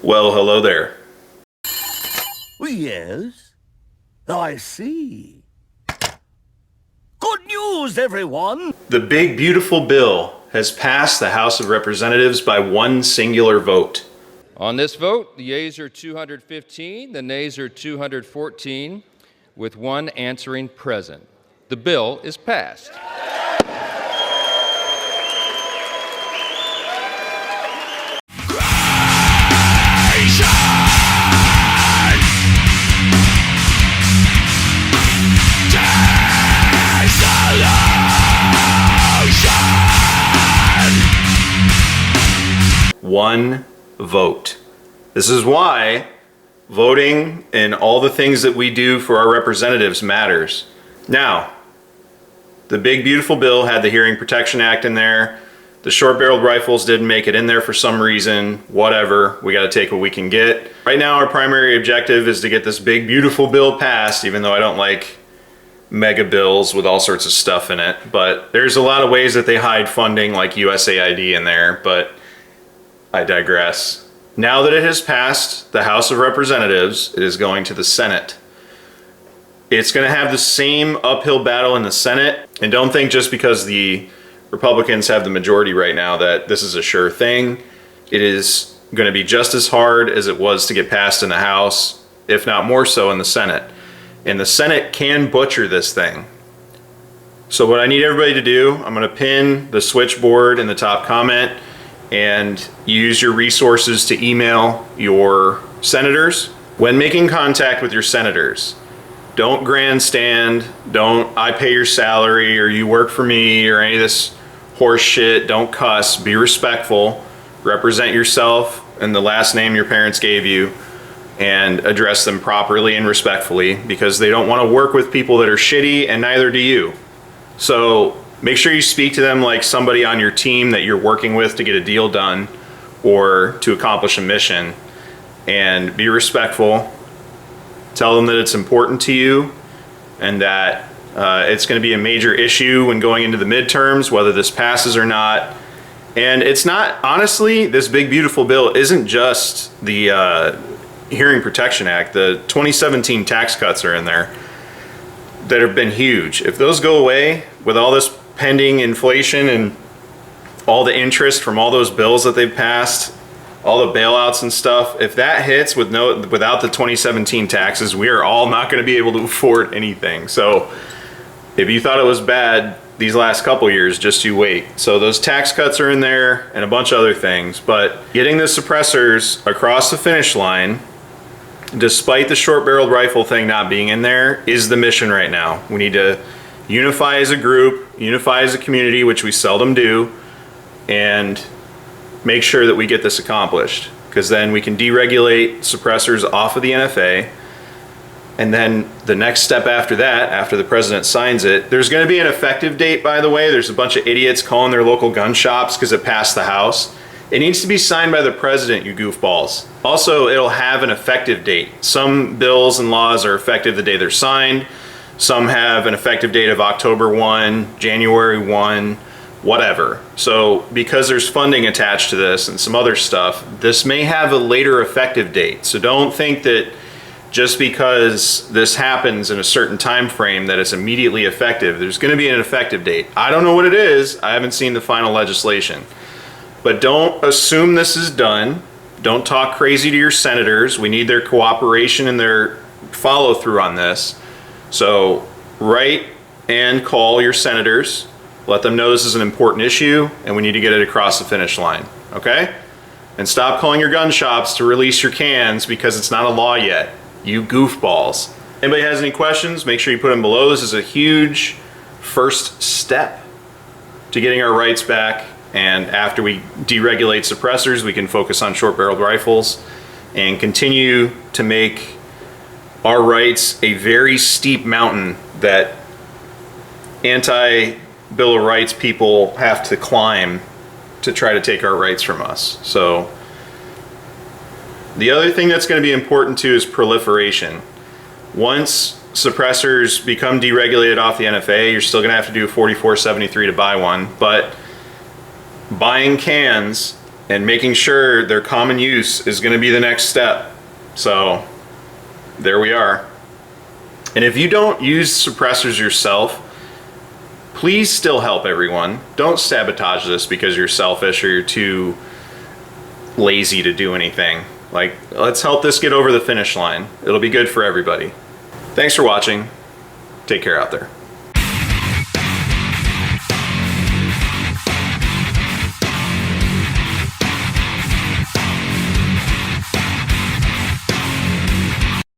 Well, hello there. Yes, I see. Good news, everyone! The big beautiful bill has passed the House of Representatives by one singular vote. On this vote, the yeas are 215, the nays are 214, with one answering present. The bill is passed. One vote. This is why voting and all the things that we do for our representatives matters. Now, the big beautiful bill had the Hearing Protection Act in there. The short-barreled rifles didn't make it in there for some reason. Whatever, we got to take what we can get. Right now, our primary objective is to get this big beautiful bill passed, even though I don't like mega bills with all sorts of stuff in it. But there's a lot of ways that they hide funding, like USAID in there, but I digress. Now that it has passed the House of Representatives, it is going to the Senate. It's going to have the same uphill battle in the Senate, and don't think just because the Republicans have the majority right now that this is a sure thing. It is going to be just as hard as it was to get passed in the House, if not more so in the Senate. And the Senate can butcher this thing. So what I need everybody to do, I'm going to pin the switchboard in the top comment and use your resources to email your senators. When making contact with your senators, don't grandstand, don't I pay your salary or you work for me or any of this horse shit. Don't cuss, be respectful, represent yourself and the last name your parents gave you, and address them properly and respectfully, because they don't want to work with people that are shitty, and neither do you. So make sure you speak to them like somebody on your team that you're working with to get a deal done or to accomplish a mission, and be respectful. Tell them that it's important to you and that it's going to be a major issue when going into the midterms, whether this passes or not. And it's not, honestly, this big beautiful bill isn't just the Hearing Protection Act. The 2017 tax cuts are in there that have been huge. If those go away with all this pending inflation and all the interest from all those bills that they've passed, all the bailouts and stuff, if that hits without the 2017 taxes, we are all not going to be able to afford anything. So if you thought it was bad these last couple years, just you wait. So those tax cuts are in there and a bunch of other things, but getting the suppressors across the finish line, despite the short-barreled rifle thing not being in there, is the mission right now. We need to unify as a group, unify as a community, which we seldom do, and make sure that we get this accomplished, because then we can deregulate suppressors off of the NFA. And then the next step after that, after the president signs it, there's going to be an effective date, by the way. There's a bunch of idiots calling their local gun shops because it passed the House. It needs to be signed by the president, you goofballs. Also, it'll have an effective date. Some bills and laws are effective the day they're signed. Some have an effective date of October 1, January 1, whatever. So because there's funding attached to this and some other stuff, this may have a later effective date. So don't think that just because this happens in a certain time frame that it's immediately effective. There's going to be an effective date. I don't know what it is. I haven't seen the final legislation. But don't assume this is done. Don't talk crazy to your senators. We need their cooperation and their follow through on this. So write and call your senators. Let them know this is an important issue and we need to get it across the finish line. Okay? And stop calling your gun shops to release your cans because it's not a law yet. You goofballs. Anybody has any questions, make sure you put them below. This is a huge first step to getting our rights back. And after we deregulate suppressors, we can focus on short-barreled rifles and continue to make our rights a very steep mountain that anti-Bill of Rights people have to climb to try to take our rights from us. So the other thing that's going to be important too is proliferation. Once suppressors become deregulated off the NFA, you're still going to have to do a 4473 to buy one, but buying cans and making sure their common use is going to be the next step. So there we are. And if you don't use suppressors yourself, please still help everyone. Don't sabotage this because you're selfish or you're too lazy to do anything. Like, let's help this get over the finish line. It'll be good for everybody. Thanks for watching. Take care out there.